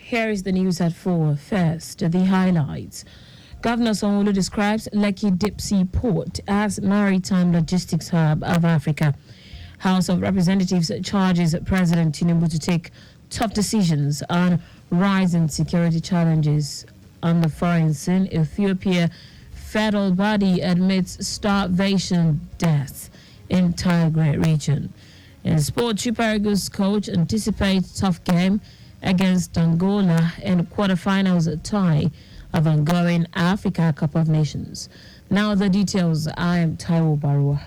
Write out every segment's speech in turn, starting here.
Here is the news at 4. First, the highlights. Governor Sanwo-Olu describes Lekki Deep-Sea Port as maritime logistics hub of Africa. House of Representatives charges President Tinubu to take tough decisions on rising security challenges. On the foreign scene, Ethiopia federal body admits starvation deaths in Tigray region. In sport, Super Eagles coach anticipates tough game against Angola in quarterfinals tie of ongoing Africa Cup of Nations. Now the details. I am Taiwo Baruwa.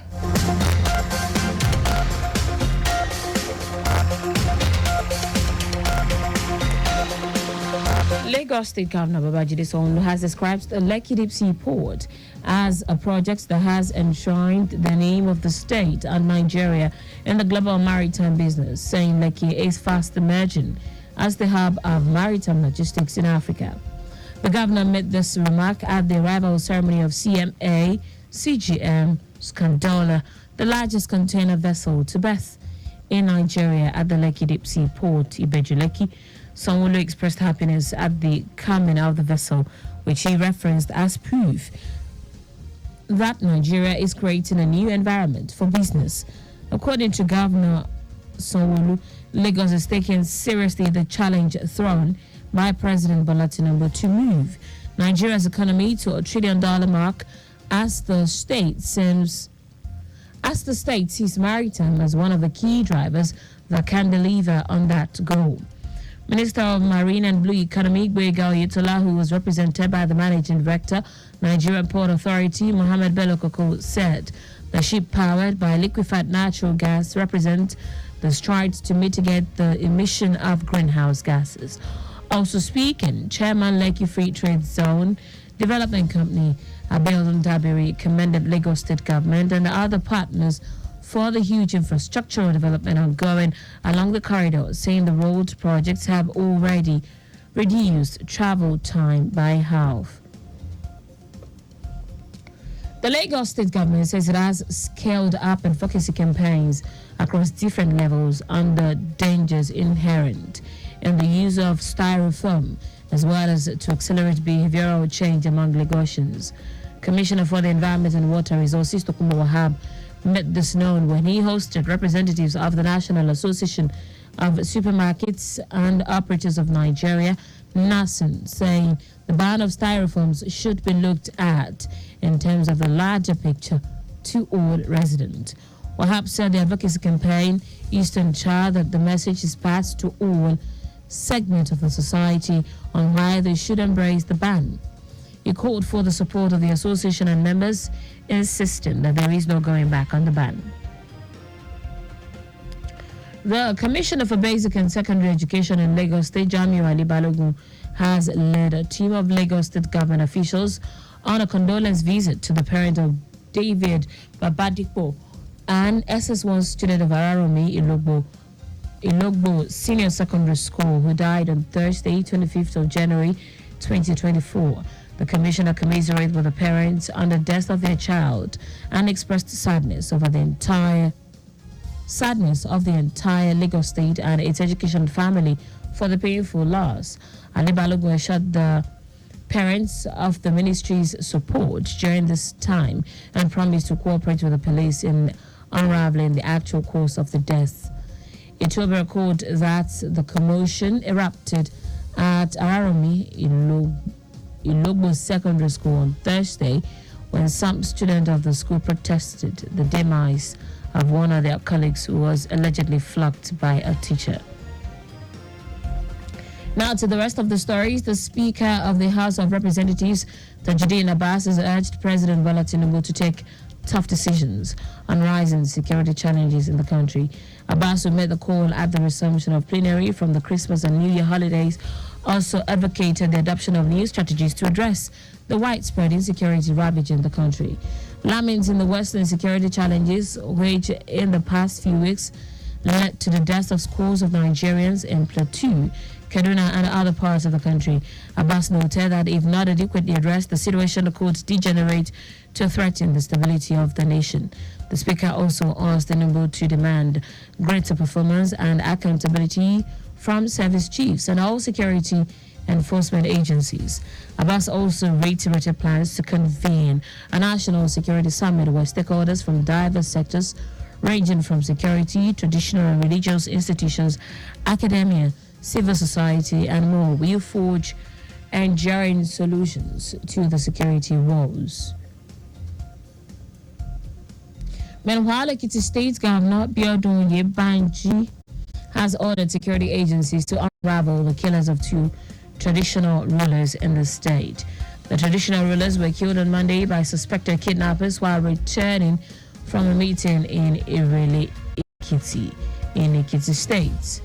Lagos State Governor Babajide Sanwo-Olu has described the Lekki Deep-Sea Port as a project that has enshrined the name of the state and Nigeria in the global maritime business, saying Lekki is fast emerging as the hub of maritime logistics in Africa. The governor made this remark at the arrival ceremony of CMA CGM Scandola, the largest container vessel to berth in Nigeria at the Lekki Deep-Sea Port, Ibeju-Lekki. Sanwo-Olu expressed happiness at the coming of the vessel, which he referenced as proof that Nigeria is creating a new environment for business. According to Governor Sanwo-Olu, Lagos is taking seriously the challenge thrown by President Bola Tinubu to move Nigeria's economy to $1 trillion mark as the state sees maritime as one of the key drivers that can deliver on that goal. Minister of Marine and Blue Economy, Gboyega Oyetola, who was represented by the Managing Director, Nigerian Port Authority, Mohammed Bello Koko, said the ship powered by liquefied natural gas represent the strides to mitigate the emission of greenhouse gases. Also speaking, Chairman Lekki Free Trade Zone Development Company, Abiodun Dabiri, commended Lagos State Government and other partners for the huge infrastructural development ongoing along the corridor, saying the road projects have already reduced travel time by half. The Lagos State Government says it has scaled up advocacy campaigns across different levels on the dangers inherent in the use of styrofoam, as well as to accelerate behavioral change among Lagosians. Commissioner for the Environment and Water Resources, Tokunbo Wahab, made this known when he hosted representatives of the National Association of Supermarkets and Operators of Nigeria, NASN, saying the ban of styrofoams should be looked at in terms of the larger picture to all residents. Wahab said the advocacy campaign is to ensure that the message is passed to all segments of the society on why they should embrace the ban. He called for the support of the association and members, insisting that there is no going back on the ban. The Commissioner for Basic and Secondary Education in Lagos State, Jamiu Ali Balogun, has led a team of Lagos State government officials on a condolence visit to the parent of David Babadipo, an SS1 student of Araromi Ilogbo Senior Secondary School, who died on Thursday, 25th of January, 2024. The commissioner commiserated with the parents on the death of their child and expressed sadness of the entire Lagos State and its education family for the painful loss. Ali Balogun assured the parents of the ministry's support during this time and promised to cooperate with the police in unraveling the actual cause of the death. It will be recorded that the commotion erupted at Araromi Ilogbo Secondary School on Thursday when some students of the school protested the demise of one of their colleagues who was allegedly flogged by a teacher. Now to the rest of the stories. The Speaker of the House of Representatives, Tajuddin Abbas, has urged President Bola Tinubu to take tough decisions on rising security challenges in the country. Abbas, who made the call at the resumption of plenary from the Christmas and New Year holidays, also advocated the adoption of new strategies to address the widespread insecurity ravaging the country. Laments in the Western security challenges, which in the past few weeks led to the deaths of scores of Nigerians in Plateau, Kaduna, and other parts of the country. Abbas noted that if not adequately addressed, the situation could degenerate to threaten the stability of the nation. The Speaker also asked Tinubu to demand greater performance and accountability from service chiefs and all security enforcement agencies. Abbas also reiterated plans to convene a national security summit where stakeholders from diverse sectors ranging from security, traditional and religious institutions, academia, civil society, and more will forge enduring solutions to the security woes. Meanwhile, Ekiti State Governor Biodun Yebanji has ordered security agencies to unravel the killers of two traditional rulers in the state. The traditional rulers were killed on Monday by suspected kidnappers while returning from a meeting in Irele, Ekiti, in Ekiti State.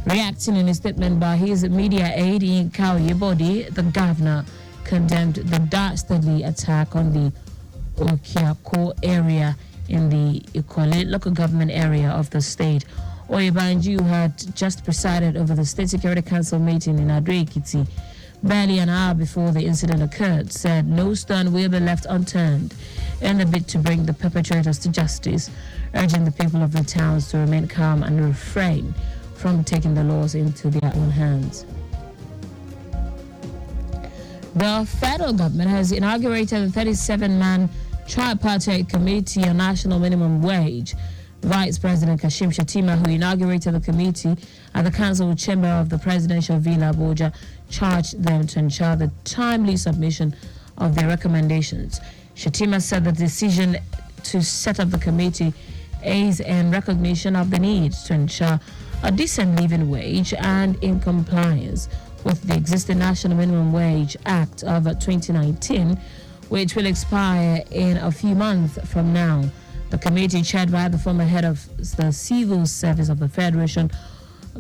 Reacting in a statement by his media aide in Yebode, the governor condemned the dastardly attack on the Okiako area in the Ikole local government area of the state. Oyebanji, who had just presided over the State Security Council meeting in Ado-Ekiti barely an hour before the incident occurred, said no stone will be left unturned in the bid to bring the perpetrators to justice, urging the people of the towns to remain calm and refrain from taking the laws into their own hands. The federal government has inaugurated a 37-man tripartite committee on national minimum wage. Vice President Kashim Shettima, who inaugurated the committee at the Council Chamber of the Presidential Villa Abuja, charged them to ensure the timely submission of their recommendations. Shettima said the decision to set up the committee is in recognition of the need to ensure a decent living wage and in compliance with the existing National Minimum Wage Act of 2019, which will expire in a few months from now. The committee, chaired by the former head of the Civil Service of the Federation,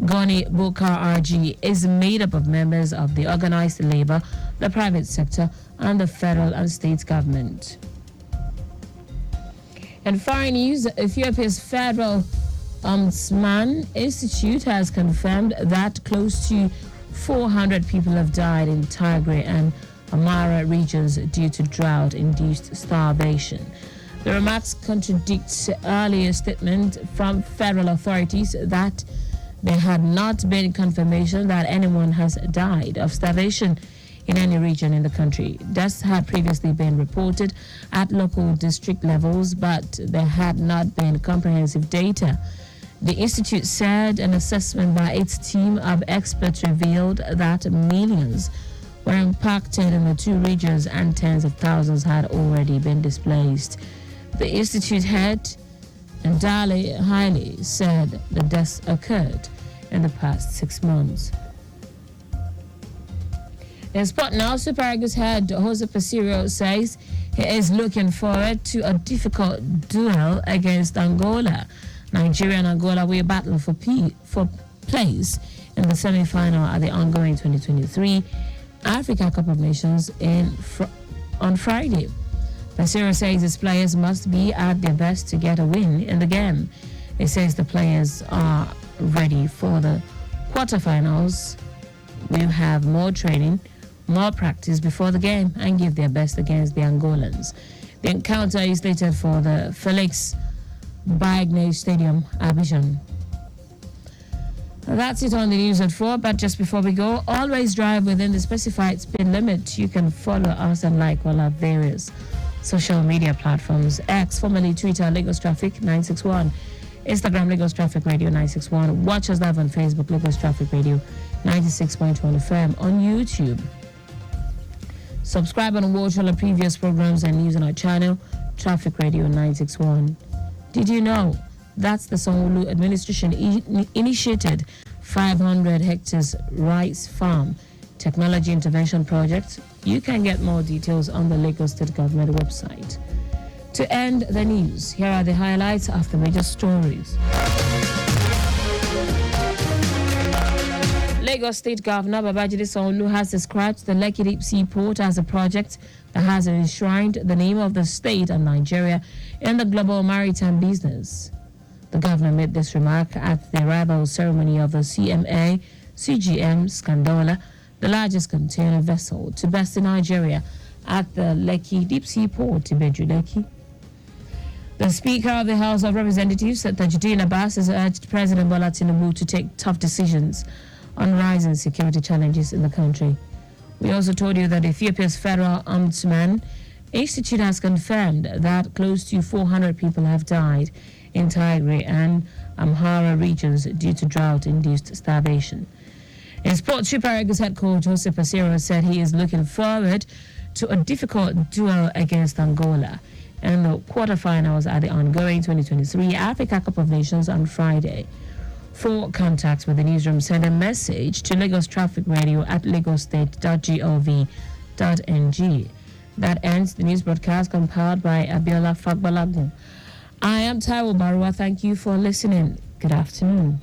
Goni Bukar RG, is made up of members of the organized labor, the private sector, and the federal and state government. In foreign news, Ethiopia's Federal Ombudsman Institute has confirmed that close to 400 people have died in Tigray and Amara regions due to drought-induced starvation. The remarks contradict earlier statement from federal authorities that there had not been confirmation that anyone has died of starvation in any region in the country. Deaths had previously been reported at local district levels, but there had not been comprehensive data. The institute said an assessment by its team of experts revealed that millions were impacted in the two regions and tens of thousands had already been displaced. The institute head, Ndale Haile, said the deaths occurred in the past 6 months. In sport now, Super Eagles head Jose Pesiro says he is looking forward to a difficult duel against Angola. Nigeria and Angola will battle for place in the semi-final at the ongoing 2023 Africa Cup of Nations on Friday. Pesiro says his players must be at their best to get a win in the game. He says the players are ready for the quarterfinals, will have more training, more practice before the game, and give their best against the Angolans. The encounter is slated for the Felix Bagne Stadium, Abidjan. That's it on the news at 4, but just before we go, always drive within the specified speed limit. You can follow us and like all our various social media platforms: X, formerly Twitter, Lagos Traffic 961, Instagram, Lagos Traffic Radio 961. Watch us live on Facebook, Lagos Traffic Radio 96.1 FM. On YouTube, subscribe and watch all our previous programs and news on our channel, Traffic Radio 961. Did you know that's the Sanwo-Olu administration initiated 500 hectares rice farm technology intervention project? You can get more details on the Lagos State Government website. To end the news, here are the highlights of the major stories. Lagos State Governor Babajide Sanwo-Olu has described the Lekki Deep Sea Port as a project that has enshrined the name of the state and Nigeria in the global maritime business. The governor made this remark at the arrival ceremony of the CMA CGM Scandola, the largest container vessel to best in Nigeria, at the Lekki Deep Sea Port, Ibeju Lekki. The Speaker of the House of Representatives, Tajuddin Abbas, has urged President Bola Tinubu to take tough decisions on rising security challenges in the country. We also told you that Ethiopia's Federal Ombudsman Institute has confirmed that close to 400 people have died in Tigray and Amhara regions due to drought-induced starvation. In sports, Super Eagles head coach Joseph Asiro said he is looking forward to a difficult duel against Angola in the quarterfinals at the ongoing 2023 Africa Cup of Nations on Friday. For contacts with the newsroom, send a message to Lagos Traffic Radio at lagostate.gov.ng. That ends the news broadcast compiled by Abiola Fagbalagun. I am Taiwo Baruwa. Thank you for listening. Good afternoon.